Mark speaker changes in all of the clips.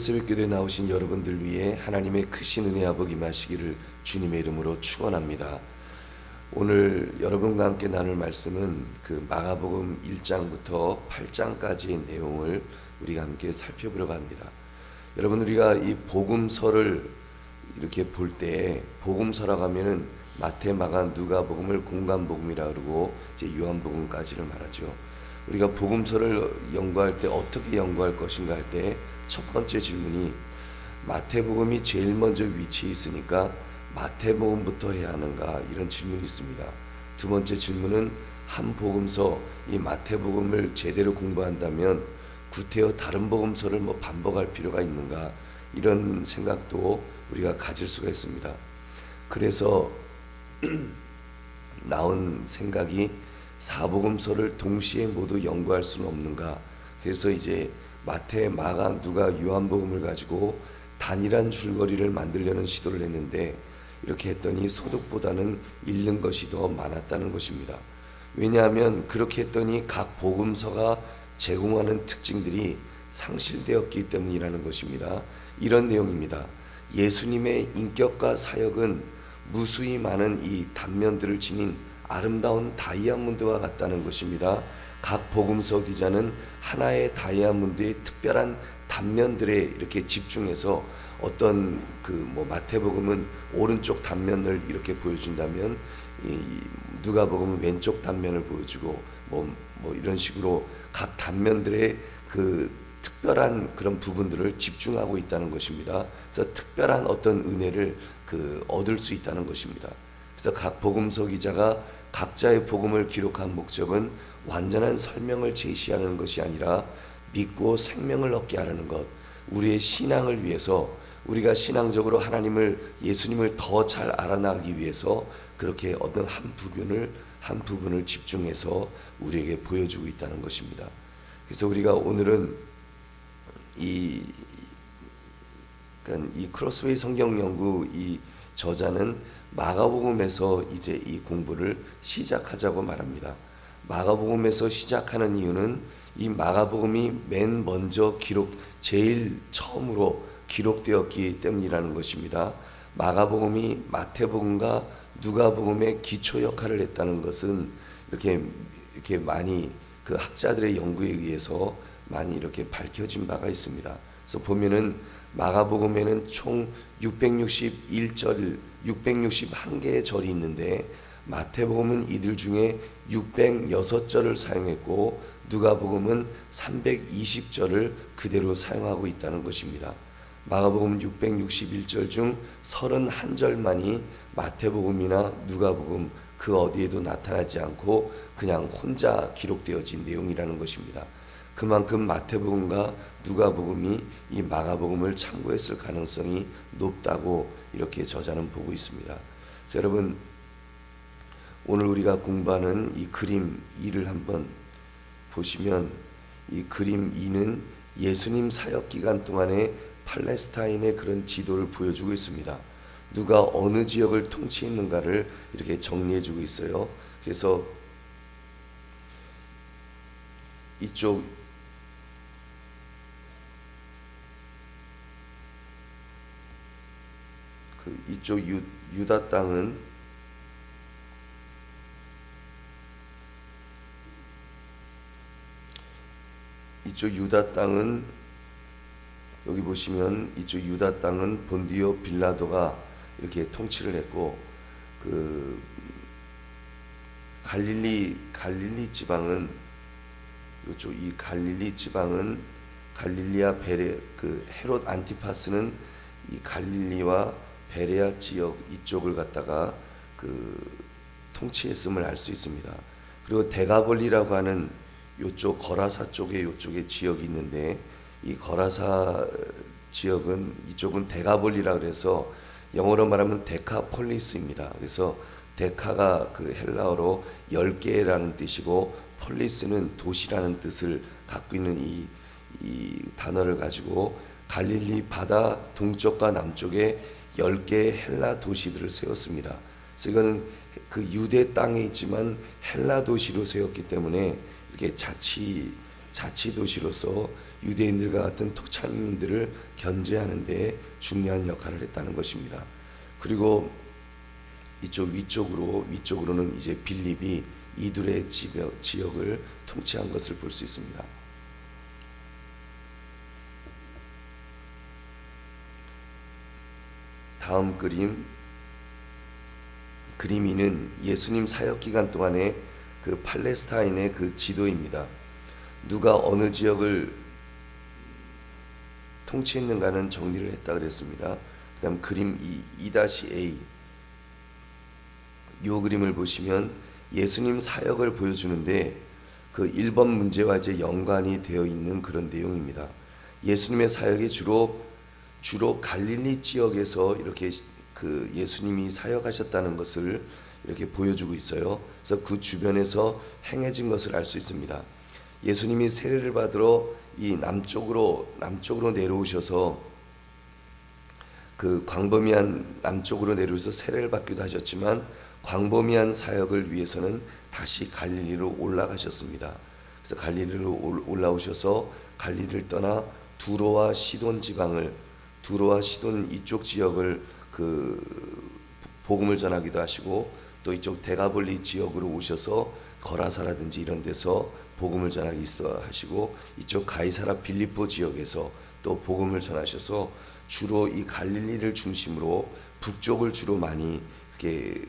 Speaker 1: 새벽기도에 나오신 여러분들 위해 하나님의 크신 은혜와 복이 임하시기를 주님의 이름으로 축원합니다. 오늘 여러분과 함께 나눌 말씀은 그 마가복음 1장부터 8장까지의 내용을 우리가 함께 살펴보려고 합니다. 여러분, 우리가 이 복음서를 이렇게 볼 때 복음서라고 하면은 마태, 마가, 누가복음을 공간복음이라 그러고 이제 요한복음까지를 말하죠. 우리가 복음서를 연구할 때 어떻게 연구할 것인가 할 때 첫 번째 질문이 마태복음이 제일 먼저 위치해 있으니까 마태복음부터 해야 하는가, 이런 질문이 있습니다. 두 번째 질문은 한 복음서, 이 마태복음을 제대로 공부한다면 구태여 다른 복음서를 반복할 필요가 있는가, 이런 생각도 우리가 가질 수가 있습니다. 그래서 나온 생각이 사복음서를 동시에 모두 연구할 수는 없는가. 그래서 이제 마태, 마가, 누가, 요한복음을 가지고 단일한 줄거리를 만들려는 시도를 했는데, 이렇게 했더니 소득보다는 읽는 것이 더 많았다는 것입니다. 왜냐하면 그렇게 했더니 각 복음서가 제공하는 특징들이 상실되었기 때문이라는 것입니다. 이런 내용입니다. 예수님의 인격과 사역은 무수히 많은 이 단면들을 지닌 아름다운 다이아몬드와 같다는 것입니다. 각 복음서 기자는 하나의 다이아몬드의 특별한 단면들에 이렇게 집중해서 어떤 마태복음은 오른쪽 단면을 이렇게 보여준다면 이 누가복음은 왼쪽 단면을 보여주고 이런 식으로 각 단면들의 그 특별한 그런 부분들을 집중하고 있다는 것입니다. 그래서 특별한 어떤 은혜를 얻을 수 있다는 것입니다. 그래서 각 복음서 기자가 각자의 복음을 기록한 목적은 완전한 설명을 제시하는 것이 아니라 믿고 생명을 얻게 하려는 것, 우리의 신앙을 위해서, 우리가 신앙적으로 하나님을, 예수님을 더 잘 알아나기 위해서 그렇게 어떤 한 부분을 집중해서 우리에게 보여주고 있다는 것입니다. 그래서 우리가 오늘은 이 크로스웨이 성경 연구 이 저자는 마가복음에서 이제 이 공부를 시작하자고 말합니다. 마가복음에서 시작하는 이유는 이 마가복음이 맨 먼저 제일 처음으로 기록되었기 때문이라는 것입니다. 마가복음이 마태복음과 누가복음의 기초 역할을 했다는 것은 이렇게 많이 그 학자들의 연구에 의해서 많이 이렇게 밝혀진 바가 있습니다. 그래서 보면은 마가복음에는 총 661개의 절이 있는데 마태복음은 이들 중에 606절을 사용했고 누가복음은 320절을 그대로 사용하고 있다는 것입니다. 마가복음 661절 중 31절만이 마태복음이나 누가복음 그 어디에도 나타나지 않고 그냥 혼자 기록되어진 내용이라는 것입니다. 그만큼 마태복음과 누가복음이 이 마가복음을 참고했을 가능성이 높다고 이렇게 저자는 보고 있습니다. 그래서 여러분, 오늘 우리가 공부하는 이 그림 2를 한번 보시면, 이 그림 2는 예수님 사역 기간 동안에 팔레스타인의 그런 지도를 보여주고 있습니다. 누가 어느 지역을 통치했는가를 이렇게 정리해주고 있어요. 그래서 이쪽 유다 땅은 여기 보시면 이쪽 유다 땅은 본디오 빌라도가 이렇게 통치를 했고, 그 갈릴리 지방은 이 갈릴리 지방은 갈릴리아 베레, 헤롯 안티파스는 이 갈릴리와 베레아 지역 이쪽을 갖다가 통치했음을 알 수 있습니다. 그리고 데가볼리라고 하는 요쪽 거라사 쪽에 요쪽에 지역이 있는데, 이 거라사 지역은 이쪽은 데가볼리라 그래서 영어로 말하면 데카폴리스입니다. 그래서 데카가 헬라어로 10개라는 뜻이고 폴리스는 도시라는 뜻을 갖고 있는 이 단어를 가지고 갈릴리 바다 동쪽과 남쪽에 10개의 헬라 도시들을 세웠습니다. 그래서 이거는 유대 땅에 있지만 헬라 도시로 세웠기 때문에 이렇게 자치도시로서 유대인들과 같은 토착민들을 견제하는 데 중요한 역할을 했다는 것입니다. 그리고 이쪽 위쪽으로는 이제 빌립이 이두레 지역을 통치한 것을 볼 수 있습니다. 다음 그림 2는 예수님 사역 기간 동안의 그 팔레스타인의 그 지도입니다. 누가 어느 지역을 통치했는가는 정리를 했다 그랬습니다. 그다음 그림 2-A 이 그림을 보시면 예수님 사역을 보여주는데 그 1번 문제와 이제 연관이 되어 있는 그런 내용입니다. 예수님의 사역이 주로 갈릴리 지역에서 이렇게 그 예수님이 사역하셨다는 것을 이렇게 보여주고 있어요. 그래서 그 주변에서 행해진 것을 알 수 있습니다. 예수님이 세례를 받으러 이 남쪽으로 내려오셔서 그 광범위한 남쪽으로 내려오셔서 세례를 받기도 하셨지만 광범위한 사역을 위해서는 다시 갈릴리로 올라가셨습니다. 그래서 갈릴리로 올라오셔서 갈릴리를 떠나 두로와 시돈 이쪽 지역을 그 복음을 전하기도 하시고 또 이쪽 데가볼리 지역으로 오셔서 거라사라든지 이런 데서 복음을 전하기도 하시고 이쪽 가이사라 빌립보 지역에서 또 복음을 전하셔서 주로 이 갈릴리를 중심으로 북쪽을 주로 많이 이렇게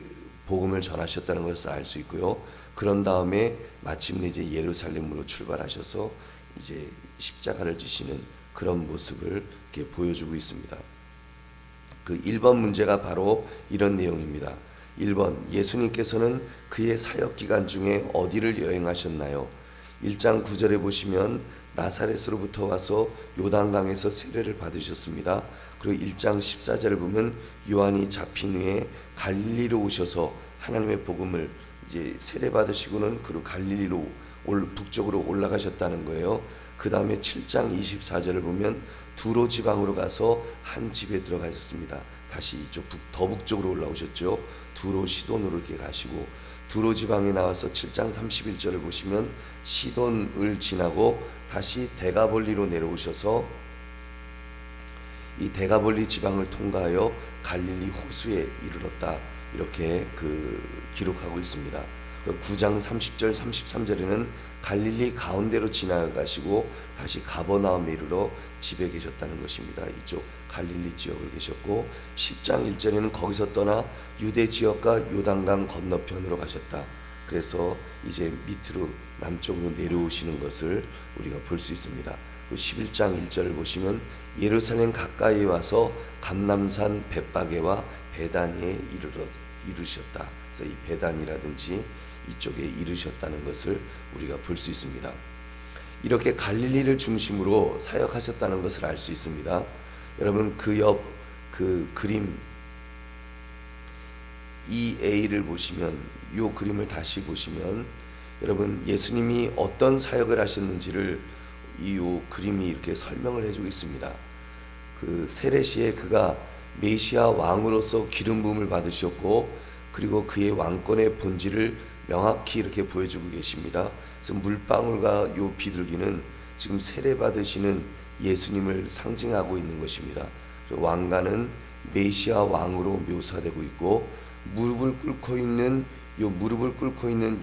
Speaker 1: 복음을 전하셨다는 것을 알 수 있고요. 그런 다음에 마침내 이제 예루살렘으로 출발하셔서 이제 십자가를 지시는 그런 모습을 이렇게 보여주고 있습니다. 그 1번 문제가 바로 이런 내용입니다. 1번 예수님께서는 그의 사역 기간 중에 어디를 여행하셨나요? 1장 9절에 보시면 나사렛으로부터 와서 요단강에서 세례를 받으셨습니다. 그리고 1장 14절을 보면 요한이 잡힌 후에 갈릴리로 오셔서 하나님의 복음을 이제 세례 받으시고는 그리고 갈릴리로 북쪽으로 올라가셨다는 거예요. 그 다음에 7장 24절을 보면 두로 지방으로 가서 한 집에 들어가셨습니다. 다시 이쪽 더 북쪽으로 올라오셨죠. 두로 시돈으로 이렇게 가시고 두로 지방에 나와서 7장 31절을 보시면 시돈을 지나고 다시 데가볼리로 내려오셔서 이 데가볼리 지방을 통과하여 갈릴리 호수에 이르렀다. 이렇게 기록하고 있습니다. 9장 30절 33절에는 갈릴리 가운데로 지나가시고 다시 가버나움에 이르러 집에 계셨다는 것입니다. 이쪽 갈릴리 지역을 계셨고 10장 1절에는 거기서 떠나 유대 지역과 요단강 건너편으로 가셨다. 그래서 이제 밑으로 남쪽으로 내려오시는 것을 우리가 볼 수 있습니다. 11장 1절을 보시면 예루살렘 가까이 와서 감람산 벳바게와 베다니에 이르셨다. 그래서 이 베다니라든지 이쪽에 이르셨다는 것을 우리가 볼 수 있습니다. 이렇게 갈릴리를 중심으로 사역하셨다는 것을 알 수 있습니다. 여러분 그 옆 그 그림 2A를 보시면 이 그림을 다시 보시면 여러분 예수님이 어떤 사역을 하셨는지를 이 그림이 이렇게 설명을 해주고 있습니다. 그 세례 시에 그가 메시아 왕으로서 기름 부음을 받으셨고 그리고 그의 왕권의 본질을 명확히 이렇게 보여주고 계십니다. 그래서 물방울과 요 비둘기는 지금 세례 받으시는 예수님을 상징하고 있는 것입니다. 왕관은 메시아 왕으로 묘사되고 있고 무릎을 꿇고 있는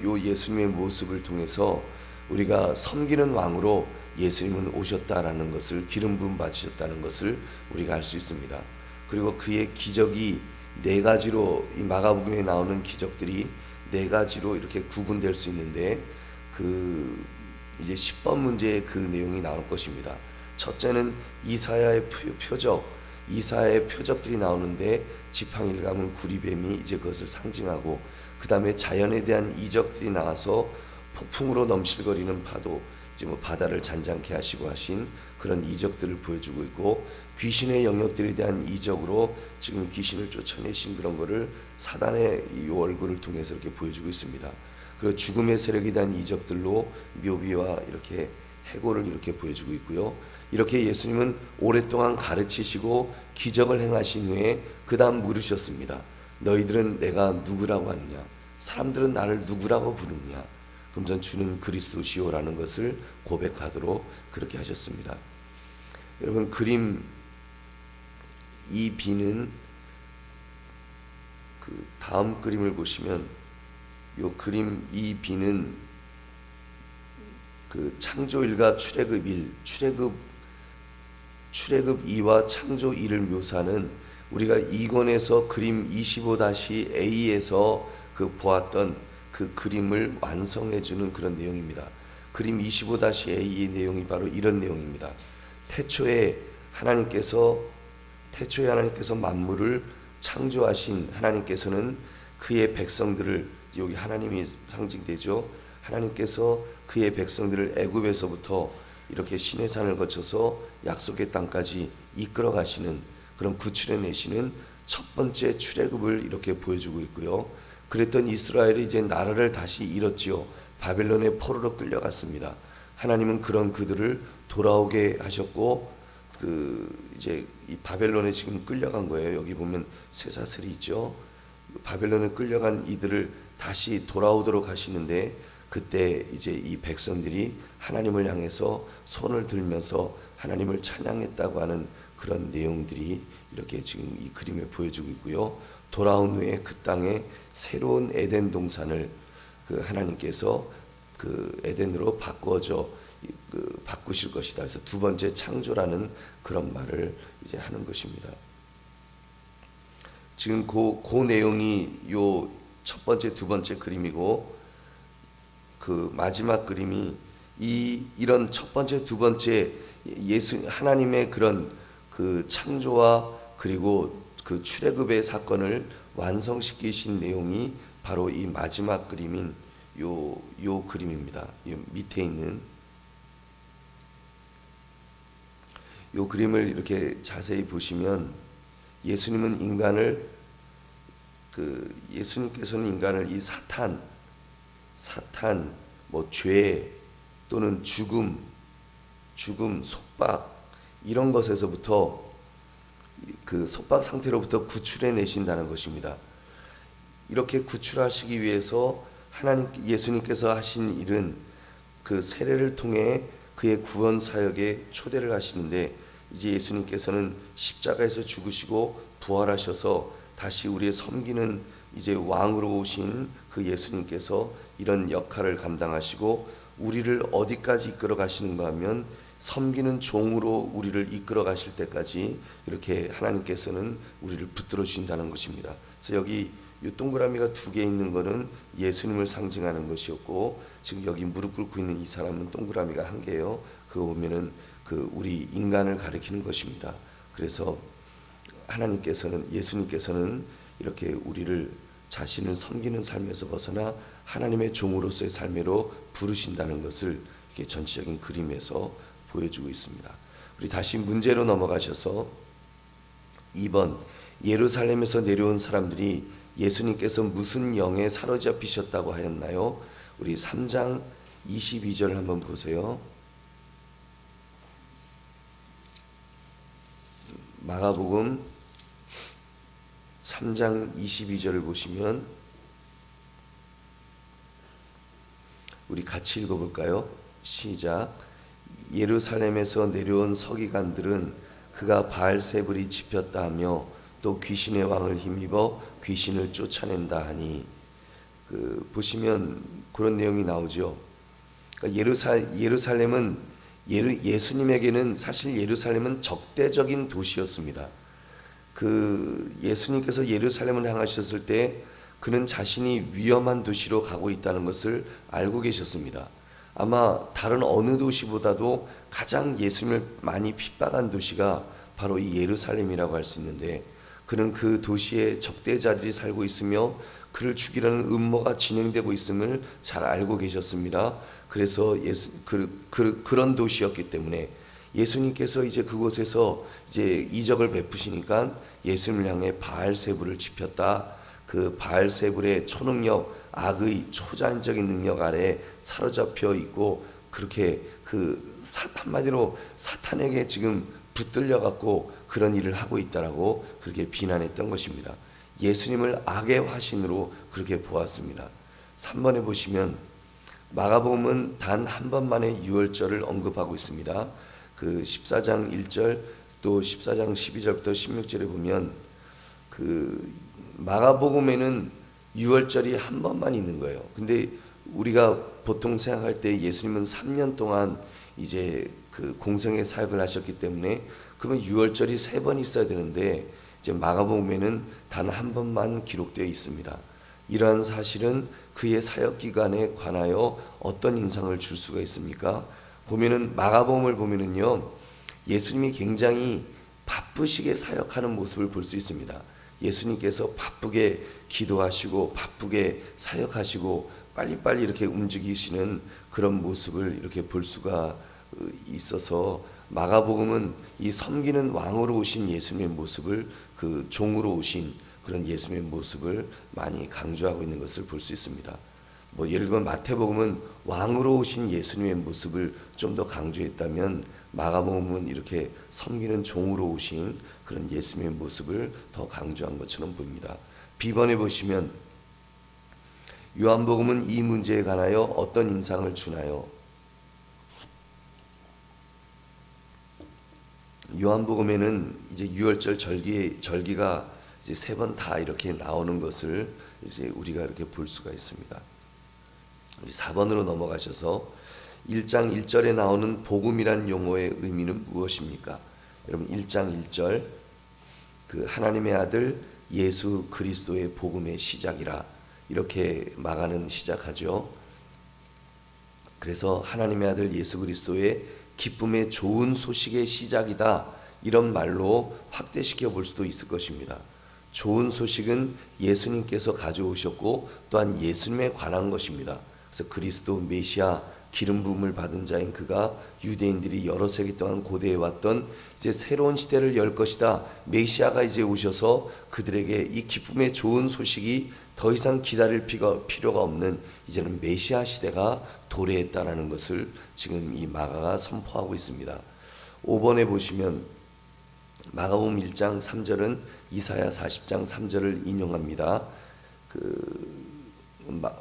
Speaker 1: 요 예수님의 모습을 통해서 우리가 섬기는 왕으로 예수님은 오셨다라는 것을 기름 부음 받으셨다는 것을 우리가 알 수 있습니다. 그리고 그의 기적이 네 가지로 이 마가복음에 나오는 기적들이 네 가지로 이렇게 구분될 수 있는데 이제 10번 문제에 그 내용이 나올 것입니다. 첫째는 이사야의 표적들이 나오는데 지팡이를 감은 구리뱀이 이제 그것을 상징하고 그 다음에 자연에 대한 이적들이 나와서 폭풍으로 넘실거리는 파도 이제 바다를 잔잔케 하시고 하신 그런 이적들을 보여주고 있고 귀신의 영역들에 대한 이적으로 지금 귀신을 쫓아내신 그런 거를 사단의 이 얼굴을 통해서 이렇게 보여주고 있습니다. 그리고 죽음의 세력에 대한 이적들로 묘비와 이렇게 해골을 이렇게 보여주고 있고요. 이렇게 예수님은 오랫동안 가르치시고 기적을 행하신 후에 그 다음 물으셨습니다. 너희들은 내가 누구라고 하느냐? 사람들은 나를 누구라고 부르느냐? 그러면서 주는 그리스도시오라는 것을 고백하도록 그렇게 하셨습니다. 여러분, 그림 이 B는 그 다음 그림을 보시면, 요 그림 이 B는 그 창조일과 출애굽 1, 출애굽 2와 창조 1을 묘사하는, 우리가 2권에서 그림 25-A에서 그 보았던 그 그림을 완성해 주는 그런 내용입니다. 그림 25-A의 내용이 바로 이런 내용입니다. 태초에 하나님께서 만물을 창조하신 하나님께서는 그의 백성들을, 여기 하나님이 상징되죠. 하나님께서 그의 백성들을 애굽에서부터 이렇게 시내산을 거쳐서 약속의 땅까지 이끌어 가시는, 그런 구출해 내시는 첫 번째 출애굽을 이렇게 보여주고 있고요. 그랬던 이스라엘이 이제 나라를 다시 잃었지요. 바벨론의 포로로 끌려갔습니다. 하나님은 그런 그들을 돌아오게 하셨고, 이제 이 바벨론에 지금 끌려간 거예요. 여기 보면 쇠사슬이 있죠. 바벨론에 끌려간 이들을 다시 돌아오도록 하시는데, 그때 이제 이 백성들이 하나님을 향해서 손을 들면서 하나님을 찬양했다고 하는 그런 내용들이 이렇게 지금 이 그림에 보여주고 있고요. 돌아온 후에 그 땅에 새로운 에덴 동산을 그 하나님께서 그 에덴으로 바꾸실 것이다. 그래서 두 번째 창조라는 그런 말을 이제 하는 것입니다. 지금 그 내용이 요 첫 번째, 두 번째 그림이고, 그 마지막 그림이 이런 첫 번째, 두 번째 하나님의 그런 그 창조와 그리고 그 출애굽의 사건을 완성시키신 내용이 바로 이 마지막 그림인 요 그림입니다. 이 밑에 있는 요 그림을 이렇게 자세히 보시면, 예수님께서는 인간을 이 사탄, 뭐 죄 또는 죽음, 속박, 이런 것에서부터, 그 속박 상태로부터 구출해 내신다는 것입니다. 이렇게 구출하시기 위해서 예수님께서 하신 일은 그 세례를 통해 그의 구원 사역에 초대를 하시는데, 이제 예수님께서는 십자가에서 죽으시고 부활하셔서 다시 우리의 섬기는 이제 왕으로 오신 그 예수님께서 이런 역할을 감당하시고, 우리를 어디까지 이끌어 가시는가 하면 섬기는 종으로 우리를 이끌어 가실 때까지 이렇게 하나님께서는 우리를 붙들어 주신다는 것입니다. 그래서 여기 이 동그라미가 두 개 있는 것은 예수님을 상징하는 것이었고, 지금 여기 무릎 꿇고 있는 이 사람은 동그라미가 한 개예요. 그거 보면은 그 우리 인간을 가리키는 것입니다. 그래서 예수님께서는 이렇게 우리를 자신을 섬기는 삶에서 벗어나 하나님의 종으로서의 삶으로 부르신다는 것을 이렇게 전체적인 그림에서 보여주고 있습니다. 우리 다시 문제로 넘어가셔서 2번, 예루살렘에서 내려온 사람들이 예수님께서 무슨 영에 사로잡히셨다고 하였나요? 우리 3장 22절 한번 보세요. 마가복음 3장 22절을 보시면, 우리 같이 읽어볼까요? 시작. 예루살렘에서 내려온 서기관들은 그가 바알세불이 집혔다 하며 또 귀신의 왕을 힘입어 귀신을 쫓아낸다 하니, 보시면 그런 내용이 나오죠. 그러니까 예수님에게는 사실 예루살렘은 적대적인 도시였습니다. 예수님께서 예루살렘을 향하셨을 때 그는 자신이 위험한 도시로 가고 있다는 것을 알고 계셨습니다. 아마 다른 어느 도시보다도 가장 예수님을 많이 핍박한 도시가 바로 이 예루살렘이라고 할 수 있는데, 그는 그 도시에 적대자들이 살고 있으며 그를 죽이려는 음모가 진행되고 있음을 잘 알고 계셨습니다. 그래서 그런 도시였기 때문에 예수님께서 이제 그곳에서 이제 이적을 베푸시니까 예수님을 향해 바알세불을 집혔다. 그 바알세불의 초능력, 악의 초자연적인 능력 아래 사로잡혀 있고, 그렇게 한마디로 사탄에게 지금 붙들려 갖고 그런 일을 하고 있다라고 그렇게 비난했던 것입니다. 예수님을 악의 화신으로 그렇게 보았습니다. 3번에 보시면 마가복음은 단 한 번만에 유월절을 언급하고 있습니다. 그 14장 1절 또 14장 12절부터 16절에 보면 그 마가복음에는 유월절이 한 번만 있는 거예요. 근데 우리가 보통 생각할 때 예수님은 3년 동안 이제 그 공생의 사역을 하셨기 때문에 그러면 유월절이 3번 있어야 되는데 이제 마가복음에는 단 한 번만 기록되어 있습니다. 이러한 사실은 그의 사역 기간에 관하여 어떤 인상을 줄 수가 있습니까? 보면은 마가복음을 보면은요, 예수님이 굉장히 바쁘시게 사역하는 모습을 볼 수 있습니다. 예수님께서 바쁘게 기도하시고 바쁘게 사역하시고 빨리빨리 이렇게 움직이시는 그런 모습을 이렇게 볼 수가 있어서 마가복음은 이 섬기는 왕으로 오신 예수님의 모습을 그 종으로 오신 그런 예수님의 모습을 많이 강조하고 있는 것을 볼 수 있습니다. 뭐 예를 들면 마태복음은 왕으로 오신 예수님의 모습을 좀 더 강조했다면 마가복음은 이렇게 섬기는 종으로 오신 그런 예수님의 모습을 더 강조한 것처럼 보입니다. 비번에 보시면 요한복음은 이 문제에 관하여 어떤 인상을 주나요? 요한복음에는 이제 유월절 절기가 이제 3번 다 이렇게 나오는 것을 이제 우리가 이렇게 볼 수가 있습니다. 우리 4번으로 넘어가셔서 1장 1절에 나오는 복음이란 용어의 의미는 무엇입니까? 여러분 1장 1절 그 하나님의 아들 예수 그리스도의 복음의 시작이라 이렇게 마가는 시작하죠. 그래서 하나님의 아들 예수 그리스도의 기쁨의 좋은 소식의 시작이다 이런 말로 확대시켜 볼 수도 있을 것입니다. 좋은 소식은 예수님께서 가져오셨고 또한 예수님에 관한 것입니다. 그래서 그리스도 메시아 기름 부음을 받은 자인 그가 유대인들이 여러 세기 동안 고대해 왔던 이제 새로운 시대를 열 것이다. 메시아가 이제 오셔서 그들에게 이 기쁨의 좋은 소식이 더 이상 기다릴 필요가 없는 이제는 메시아 시대가 도래했다라는 것을 지금 이 마가가 선포하고 있습니다. 5번에 보시면 마가복음 1장 3절은 이사야 40장 3절을 인용합니다.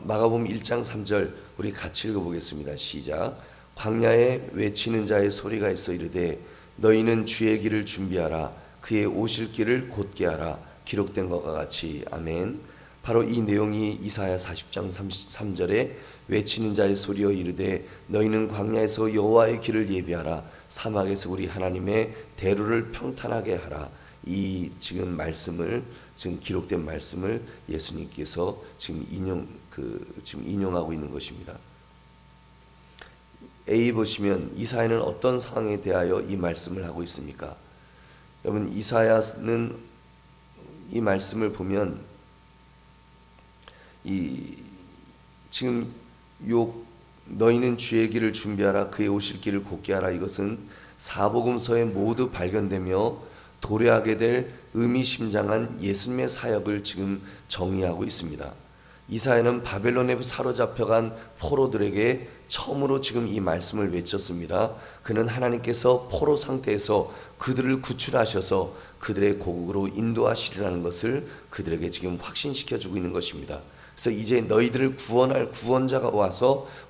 Speaker 1: 마가복음 1장 3절 우리 같이 읽어보겠습니다. 시작. 광야에 외치는 자의 소리가 있어 이르되 너희는 주의 길을 준비하라 그의 오실 길을 곧게 하라 기록된 것과 같이. 아멘. 바로 이 내용이 이사야 40장 3절에 외치는 자의 소리여 이르되 너희는 광야에서 여호와의 길을 예비하라 사막에서 우리 하나님의 대로를 평탄하게 하라. 이 지금 말씀을 지금 기록된 말씀을 예수님께서 지금 인용하고 있는 것입니다. A 보시면 이사야는 어떤 상황에 대하여 이 말씀을 하고 있습니까? 여러분 이사야는 이 말씀을 보면 지금 너희는 주의 길을 준비하라 그의 오실 길을 곧게 하라 이것은 사복음서에 모두 발견되며 도래하게 될 의미심장한 예수님의 사역을 지금 정의하고 있습니다. 이사야는 바벨론에 사로잡혀간 포로들에게 처음으로 지금 이 말씀을 외쳤습니다. 그는 하나님께서 포로 상태에서 그들을 구출하셔서 그들의 고국으로 인도하시리라는 것을 그들에게 지금 확신시켜주고 있는 것입니다. 그래서 이제 너희들을 구원할 구원자가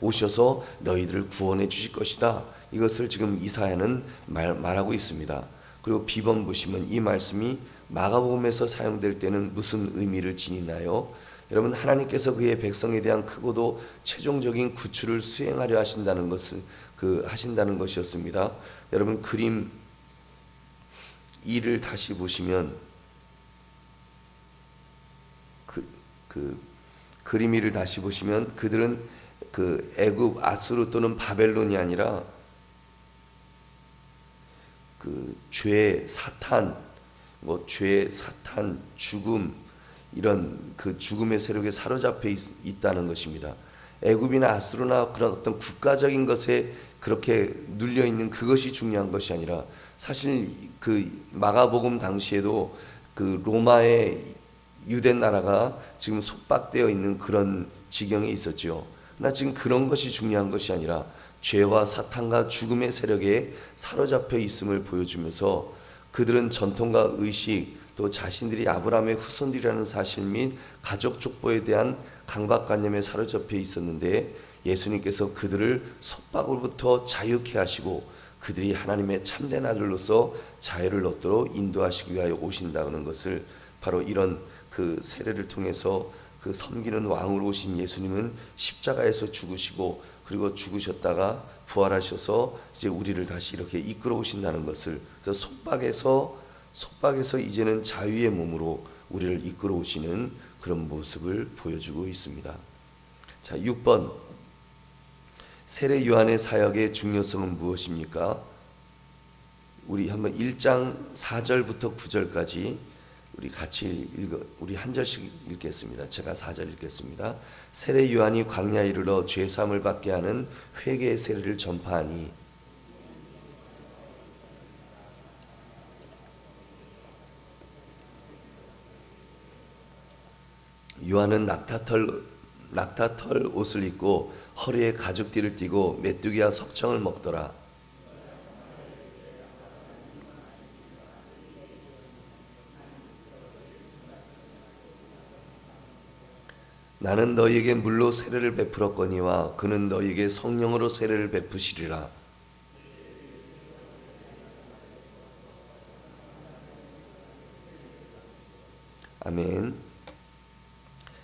Speaker 1: 오셔서 너희들을 구원해 주실 것이다. 이것을 지금 이사야는 말하고 있습니다. 그리고 B번 보시면 이 말씀이 마가복음에서 사용될 때는 무슨 의미를 지니나요? 여러분 하나님께서 그의 백성에 대한 크고도 최종적인 구출을 수행하려 하신다는 것이었습니다. 여러분 그림 2를 다시 보시면 그림 2를 다시 보시면 그들은 그 애굽 아수르 또는 바벨론이 아니라 그 죄, 사탄, 죽음 이런 그 죽음의 세력에 사로잡혀 있다는 것입니다. 애굽이나 아수르나 그런 어떤 국가적인 것에 그렇게 눌려 있는 그것이 중요한 것이 아니라 사실 그 마가복음 당시에도 그 로마의 유대 나라가 지금 속박되어 있는 그런 지경에 있었죠. 그러나 지금 그런 것이 중요한 것이 아니라 죄와 사탄과 죽음의 세력에 사로잡혀 있음을 보여주면서 그들은 전통과 의식 또 자신들이 아브라함의 후손들이라는 사실 및 가족 족보에 대한 강박관념에 사로잡혀 있었는데 예수님께서 그들을 속박으로부터 자유케 하시고 그들이 하나님의 참된 아들로서 자유를 얻도록 인도하시기 위하여 오신다는 것을 바로 이런 그 세례를 통해서 그 섬기는 왕으로 오신 예수님은 십자가에서 죽으시고 그리고 죽으셨다가 부활하셔서 이제 우리를 다시 이렇게 이끌어 오신다는 것을, 그래서 속박에서 이제는 자유의 몸으로 우리를 이끌어 오시는 그런 모습을 보여주고 있습니다. 자, 6번 세례 요한의 사역의 중요성은 무엇입니까? 우리 한번 1장 4절부터 9절까지 우리 같이 우리 한 절씩 읽겠습니다. 제가 4절 읽겠습니다. 세례 요한이 광야에 이르러 죄 사함을 받게 하는 회개의 세례를 전파하니 요한은 낙타털 옷을 입고 허리에 가죽띠를 띠고 메뚜기와 석청을 먹더라. 나는 너희에게 물로 세례를 베풀었거니와 그는 너희에게 성령으로 세례를 베푸시리라. 아멘.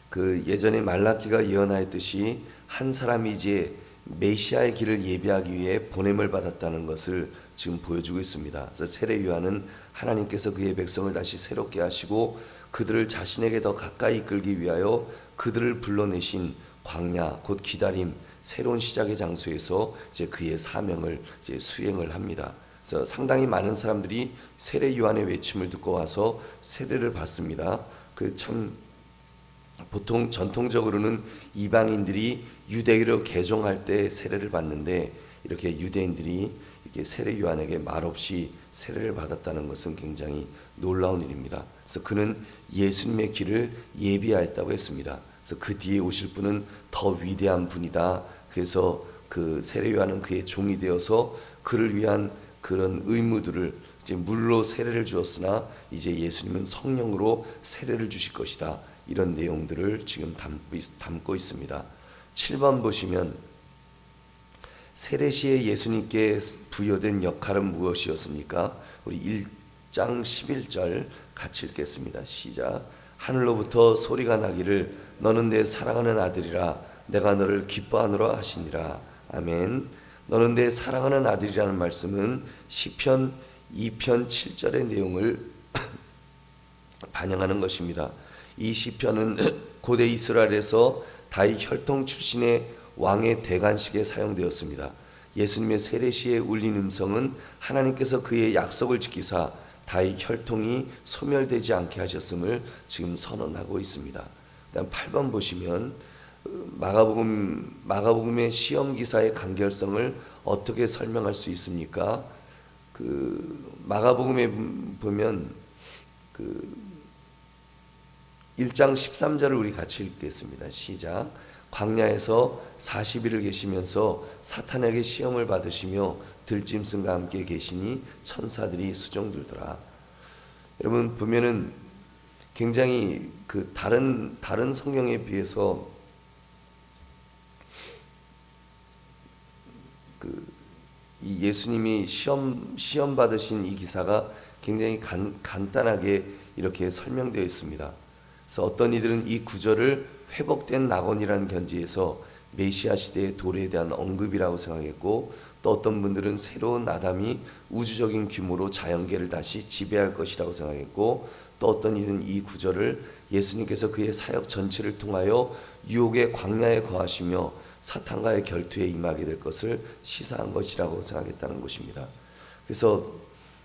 Speaker 1: 그 예전에 말라기가 예언하였듯이 한 사람이 이제 메시아의 길을 예비하기 위해 보냄을 받았다는 것을 지금 보여주고 있습니다. 그래서 세례 요한은 하나님께서 그의 백성을 다시 새롭게 하시고 그들을 자신에게 더 가까이 이끌기 위하여 그들을 불러내신 광야, 곧 기다림, 새로운 시작의 장소에서 이제 그의 사명을 이제 수행을 합니다. 그래서 상당히 많은 사람들이 세례 요한의 외침을 듣고 와서 세례를 받습니다. 그 참 보통 전통적으로는 이방인들이 유대교로 개종할 때 세례를 받는데 이렇게 유대인들이 이렇게 세례 요한에게 말없이 세례를 받았다는 것은 굉장히 놀라운 일입니다. 그래서 그는 예수님의 길을 예비하였다고 했습니다. 그래서 그 뒤에 오실 분은 더 위대한 분이다. 그래서 그 세례 요한은 그의 종이 되어서 그를 위한 그런 의무들을 이제 물로 세례를 주었으나 이제 예수님은 성령으로 세례를 주실 것이다. 이런 내용들을 지금 담고 있습니다. 7번 보시면 세례 시에 예수님께 부여된 역할은 무엇이었습니까? 우리 1장 11절 같이 읽겠습니다. 시작. 하늘로부터 소리가 나기를 너는 내 사랑하는 아들이라 내가 너를 기뻐하노라 하시니라. 아멘. 너는 내 사랑하는 아들이라는 말씀은 시편 2편 7절의 내용을 반영하는 것입니다. 이 시편은 고대 이스라엘에서 다윗 혈통 출신의 왕의 대관식에 사용되었습니다. 예수님의 세례 시에 울린 음성은 하나님께서 그의 약속을 지키사 다윗 혈통이 소멸되지 않게 하셨음을 지금 선언하고 있습니다. 그다음 8번 보시면 마가복음의 시험 기사의 간결성을 어떻게 설명할 수 있습니까? 그 마가복음에 보면 그 1장 13절을 우리 같이 읽겠습니다. 시작. 광야에서 40일을 계시면서 사탄에게 시험을 받으시며 들짐승과 함께 계시니 천사들이 수종들더라. 여러분 보면은 굉장히 그 다른 성경에 비해서 이 예수님이 시험 받으신 이 기사가 굉장히 간단하게 이렇게 설명되어 있습니다. 그래서 어떤 이들은 이 구절을 회복된 낙원이라는 견지에서 메시아 시대의 도래에 대한 언급이라고 생각했고, 또 어떤 분들은 새로운 아담이 우주적인 규모로 자연계를 다시 지배할 것이라고 생각했고, 또 어떤 이들은 이 구절을 예수님께서 그의 사역 전체를 통하여 유혹의 광야에 거하시며 사탄과의 결투에 임하게 될 것을 시사한 것이라고 생각했다는 것입니다. 그래서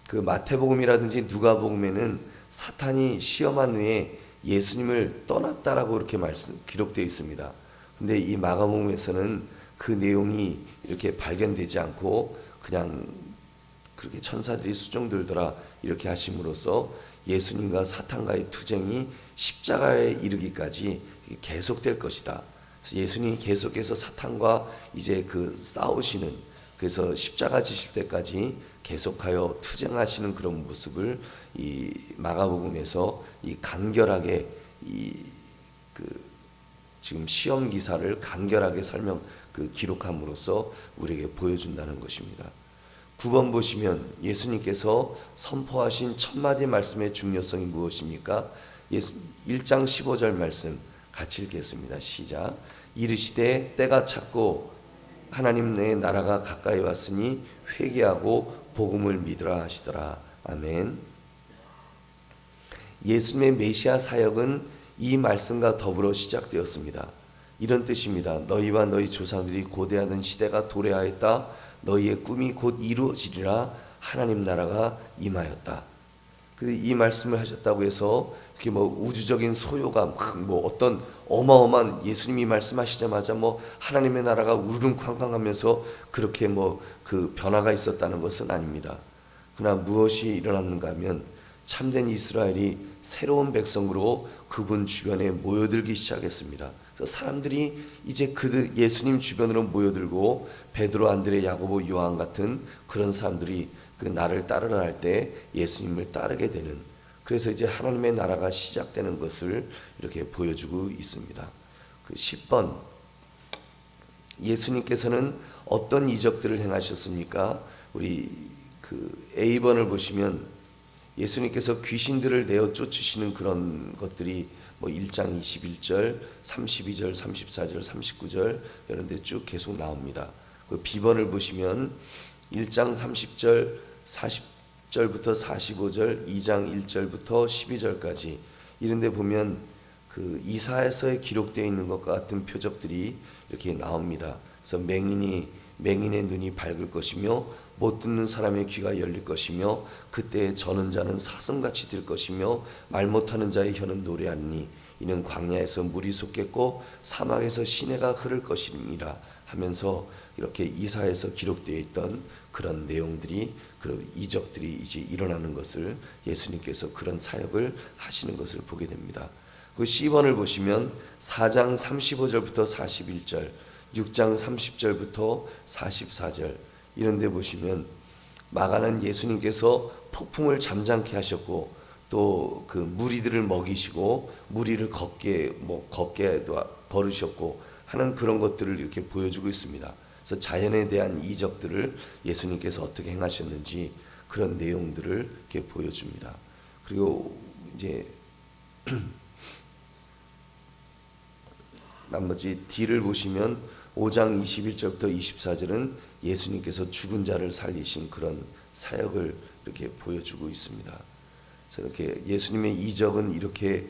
Speaker 1: 그 마태복음이라든지 누가복음에는 사탄이 시험한 후에 예수님을 떠났다라고 이렇게 기록되어 있습니다. 근데 이 마가복음에서는 그 내용이 이렇게 발견되지 않고 그냥 그렇게 천사들이 수종들더라 이렇게 하심으로써 예수님과 사탄과의 투쟁이 십자가에 이르기까지 계속될 것이다. 그래서 예수님이 계속해서 사탄과 이제 그 싸우시는, 그래서 십자가 지실 때까지 계속하여 투쟁하시는 그런 모습을 이 마가복음에서 이 간결하게 지금 시험 기사를 간결하게 그 기록함으로써 우리에게 보여준다는 것입니다. 9번 보시면 예수님께서 선포하신 첫마디 말씀의 중요성이 무엇입니까? 1장 15절 말씀 같이 읽겠습니다. 시작. 이르시되 때가 찼고 하나님의 나라가 가까이 왔으니 회개하고 복음을 믿으라 하시더라. 아멘. 예수님의 메시아 사역은 이 말씀과 더불어 시작되었습니다. 이런 뜻입니다. 너희와 너희 조상들이 고대하던 시대가 도래하였다. 너희의 꿈이 곧 이루어지리라. 하나님 나라가 임하였다. 이 말씀을 하셨다고 해서 그게 뭐 우주적인 소요가 뭐 어떤 어마어마한 예수님이 말씀하시자마자 뭐 하나님의 나라가 우르릉쾅쾅하면서 그렇게 뭐 그 변화가 있었다는 것은 아닙니다. 그러나 무엇이 일어났는가 하면 참된 이스라엘이 새로운 백성으로 그분 주변에 모여들기 시작했습니다. 그래서 사람들이 이제 그들 예수님 주변으로 모여들고 베드로, 안드레, 야고보, 요한 같은 그런 사람들이 그 나를 따르라 할 때 예수님을 따르게 되는, 그래서 이제 하나님의 나라가 시작되는 것을 이렇게 보여주고 있습니다. 그 10번 예수님께서는 어떤 이적들을 행하셨습니까? 우리 그 A번을 보시면 예수님께서 귀신들을 내어 쫓으시는 그런 것들이 뭐 1장 21절, 32절, 34절, 39절 이런 데 쭉 계속 나옵니다. 그 B번을 보시면 1장 30절, 40절부터 45절, 2장 1절부터 12절까지 이런 데 보면 그 이사야서에 기록되어 있는 것과 같은 표적들이 이렇게 나옵니다. 그래서 맹인의 눈이 밝을 것이며 못 듣는 사람의 귀가 열릴 것이며 그때 저는 자는 사슴같이 될 것이며 말 못하는 자의 혀는 노래하니 이는 광야에서 물이 솟겠고 사막에서 시내가 흐를 것이니라 하면서 이렇게 이사야에서 기록되어 있던 그런 내용들이, 그런 이적들이 이제 일어나는 것을 예수님께서 그런 사역을 하시는 것을 보게 됩니다. 그 C번을 보시면 4장 35절부터 41절, 6장 30절부터 44절 이런 데 보시면 마가는 예수님께서 폭풍을 잠잠케 하셨고 또 그 무리들을 먹이시고 무리를 걷게 걸으셨고 하는 그런 것들을 이렇게 보여주고 있습니다. 그래서 자연에 대한 이적들을 예수님께서 어떻게 행하셨는지 그런 내용들을 이렇게 보여줍니다. 그리고 이제 나머지 D를 보시면 5장 21절부터 24절은 예수님께서 죽은 자를 살리신 그런 사역을 이렇게 보여주고 있습니다. 그래서 이렇게 예수님의 이적은 이렇게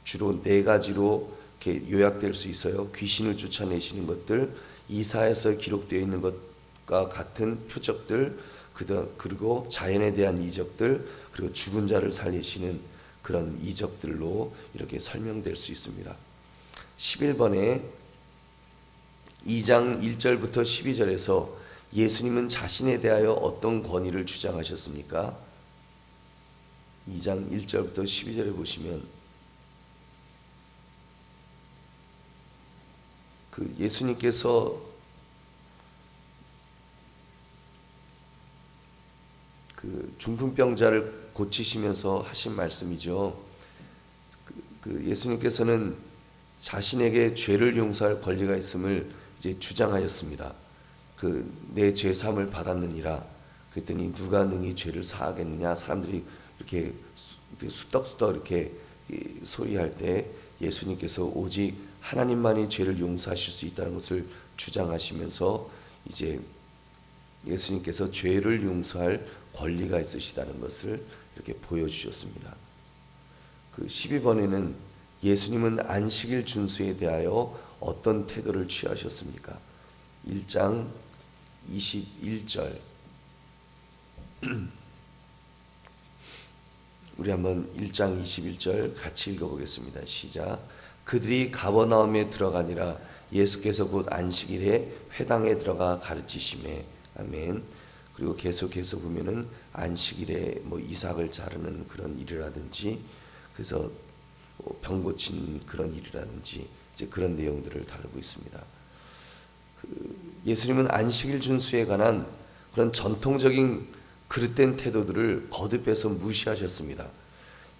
Speaker 1: 주로 네 가지로 이렇게 요약될 수 있어요. 귀신을 쫓아내시는 것들, 이사야서 기록되어 있는 것과 같은 표적들, 그리고 자연에 대한 이적들, 그리고 죽은 자를 살리시는 그런 이적들로 이렇게 설명될 수 있습니다. 11번에 2장 1절부터 12절에서 예수님은 자신에 대하여 어떤 권위를 주장하셨습니까? 2장 1절부터 12절에 보시면 그 예수님께서 그 중풍병자를 고치시면서 하신 말씀이죠. 그 예수님께서는 자신에게 죄를 용서할 권리가 있음을 이제 주장하였습니다. 그 내 죄 사함을 받았느니라. 그랬더니 누가 능히 죄를 사하겠느냐. 사람들이 이렇게 수덕수덕 이렇게 소리할 때 예수님께서 오직 하나님만이 죄를 용서하실 수 있다는 것을 주장하시면서 이제 예수님께서 죄를 용서할 권리가 있으시다는 것을 이렇게 보여주셨습니다. 그 12번에는 예수님은 안식일 준수에 대하여 어떤 태도를 취하셨습니까? 1장 21절 우리 한번 1장 21절 같이 읽어보겠습니다. 시작. 그들이 가버나움에 들어가니라. 예수께서 곧 안식일에 회당에 들어가 가르치시매. 아멘. 그리고 계속해서 보면은 안식일에 뭐 이삭을 자르는 그런 일이라든지, 그래서 병 고친 그런 일이라든지 이제 그런 내용들을 다루고 있습니다. 예수님은 안식일 준수에 관한 그런 전통적인 그릇된 태도들을 거듭해서 무시하셨습니다.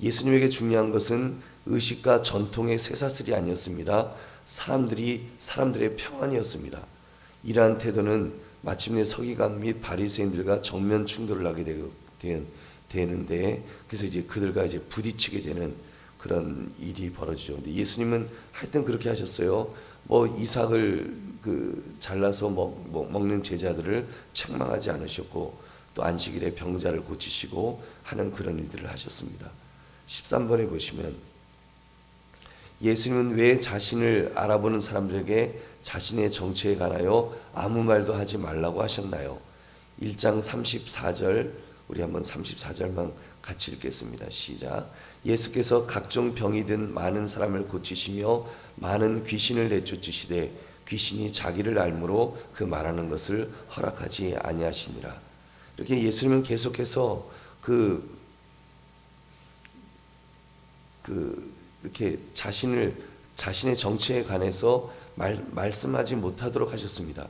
Speaker 1: 예수님에게 중요한 것은 의식과 전통의 쇠사슬이 아니었습니다. 사람들의 평안이었습니다. 이러한 태도는 마침내 서기관 및 바리새인들과 정면 충돌을 하게 되는데, 그래서 이제 그들과 이제 부딪히게 되는 그런 일이 벌어지죠. 근데 예수님은 하여튼 그렇게 하셨어요. 뭐 이삭을 잘라서 먹는 제자들을 책망하지 않으셨고, 또 안식일에 병자를 고치시고 하는 그런 일들을 하셨습니다. 13번에 보시면 예수님은 왜 자신을 알아보는 사람들에게 자신의 정체에 관하여 아무 말도 하지 말라고 하셨나요? 1장 34절, 우리 한번 34절만 같이 읽겠습니다. 시작. 예수께서 각종 병이 든 많은 사람을 고치시며 많은 귀신을 내쫓으시되 귀신이 자기를 알므로 그 말하는 것을 허락하지 아니하시니라. 이렇게 예수님은 계속해서 이렇게 자신의 정체에 관해서 말씀하지 못하도록 하셨습니다.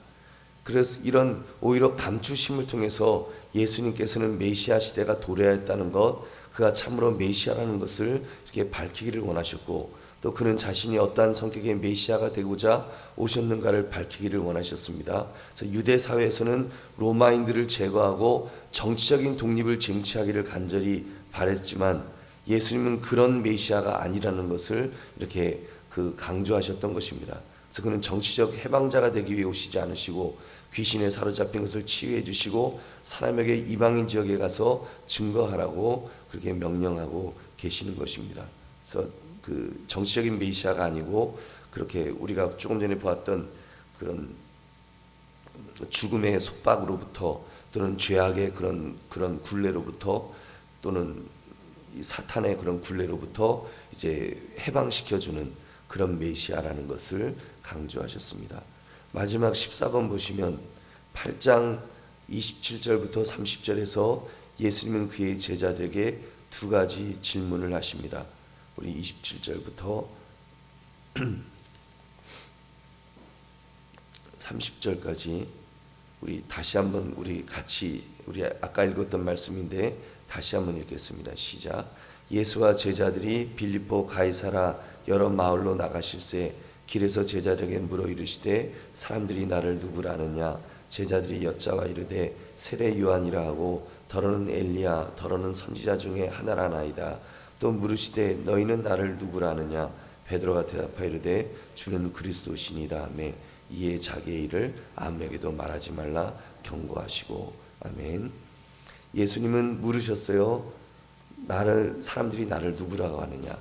Speaker 1: 그래서 이런 오히려 감추심을 통해서 예수님께서는 메시아 시대가 도래했다는 것, 그가 참으로 메시아라는 것을 이렇게 밝히기를 원하셨고, 또 그는 자신이 어떠한 성격의 메시아가 되고자 오셨는가를 밝히기를 원하셨습니다. 그래서 유대 사회에서는 로마인들을 제거하고 정치적인 독립을 쟁취하기를 간절히 바랬지만, 예수님은 그런 메시아가 아니라는 것을 이렇게 강조하셨던 것입니다. 그래서 그는 정치적 해방자가 되기 위해 오시지 않으시고 귀신에 사로잡힌 것을 치유해 주시고 사람에게 이방인 지역에 가서 증거하라고 그렇게 명령하고 계시는 것입니다. 그래서 정치적인 메시아가 아니고 그렇게 우리가 조금 전에 보았던 그런 죽음의 속박으로부터, 또는 죄악의 그런 굴레로부터, 또는 이 사탄의 그런 굴레로부터 이제 해방시켜주는 그런 메시아라는 것을 강조하셨습니다. 마지막 14번 보시면 8장 27절부터 30절에서 예수님은 그의 제자들에게 두 가지 질문을 하십니다. 우리 27절부터 30절까지 우리 다시 한번 우리 아까 읽었던 말씀인데 다시 한번 읽겠습니다. 시작. 예수와 제자들이 빌립보 가이사라 여러 마을로 나가실새 길에서 제자들에게 물어 이르시되 사람들이 나를 누구라 하느냐. 제자들이 여짜와 이르되 세례 요한이라 하고 더러는 엘리야 더러는 선지자 중에 하나라 나이다. 또 물으시되 너희는 나를 누구라 하느냐. 베드로가 대답하여 이르되 주는 그리스도시니이다 하매 이에 자기의 일을 아무에게도 말하지 말라 경고하시고. 아멘. 예수님은 물으셨어요. 사람들이 나를 누구라고 하느냐,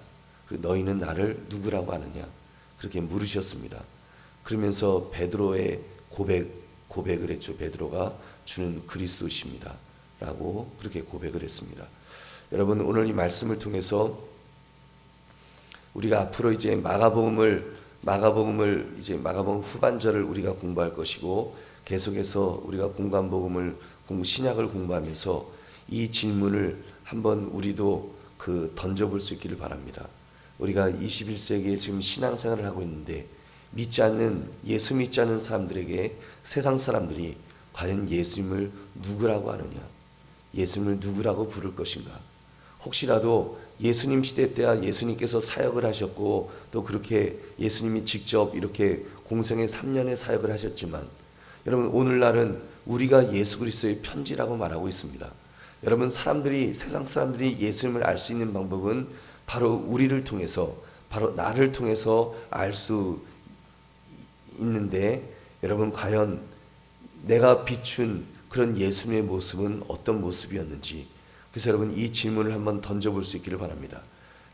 Speaker 1: 그리고 너희는 나를 누구라고 하느냐, 그렇게 물으셨습니다. 그러면서 베드로의 고백을 했죠. 베드로가 주는 그리스도십니다 라고 그렇게 고백을 했습니다. 여러분, 오늘 이 말씀을 통해서 우리가 앞으로 이제 마가복음 후반절을 우리가 공부할 것이고, 계속해서 우리가 신약을 공부하면서 이 질문을 한번 우리도 던져볼 수 있기를 바랍니다. 우리가 21세기에 지금 신앙생활을 하고 있는데 예수 믿지 않는 사람들에게 세상 사람들이 과연 예수님을 누구라고 하느냐, 예수님을 누구라고 부를 것인가. 혹시라도 예수님 시대 때야 예수님께서 사역을 하셨고, 또 그렇게 예수님이 직접 이렇게 공생의 3년의 사역을 하셨지만, 여러분, 오늘날은 우리가 예수 그리스도의 편지라고 말하고 있습니다. 여러분, 세상 사람들이 예수님을 알 수 있는 방법은 바로 우리를 통해서, 바로 나를 통해서 알 수 있는데, 여러분, 과연 내가 비춘 그런 예수님의 모습은 어떤 모습이었는지, 그래서 여러분, 이 질문을 한번 던져볼 수 있기를 바랍니다.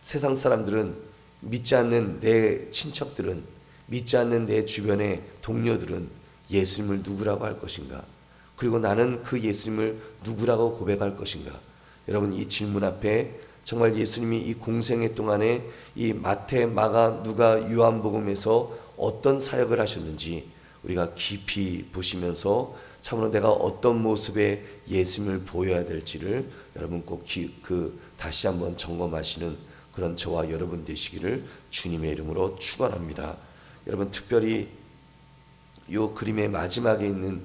Speaker 1: 세상 사람들은, 믿지 않는 내 친척들은, 믿지 않는 내 주변의 동료들은 예수님을 누구라고 할 것인가? 그리고 나는 그 예수님을 누구라고 고백할 것인가? 여러분, 이 질문 앞에 정말 예수님이 이 공생애 동안에 이 마태, 마가, 누가, 요한복음에서 어떤 사역을 하셨는지 우리가 깊이 보시면서 참으로 내가 어떤 모습의 예수님을 보여야 될지를 여러분 꼭 다시 한번 점검하시는 그런 저와 여러분 되시기를 주님의 이름으로 축원합니다. 여러분, 특별히 요 그림의 마지막에 있는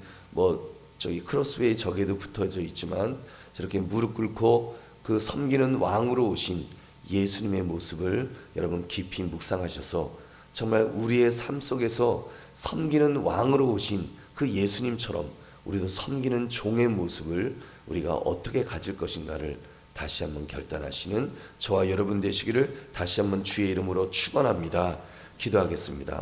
Speaker 1: 크로스웨이 적에도 붙어져 있지만, 저렇게 무릎 꿇고 섬기는 왕으로 오신 예수님의 모습을 여러분 깊이 묵상하셔서 정말 우리의 삶 속에서 섬기는 왕으로 오신 그 예수님처럼 우리도 섬기는 종의 모습을 우리가 어떻게 가질 것인가를 다시 한번 결단하시는 저와 여러분 되시기를 다시 한번 주의 이름으로 축원합니다. 기도하겠습니다.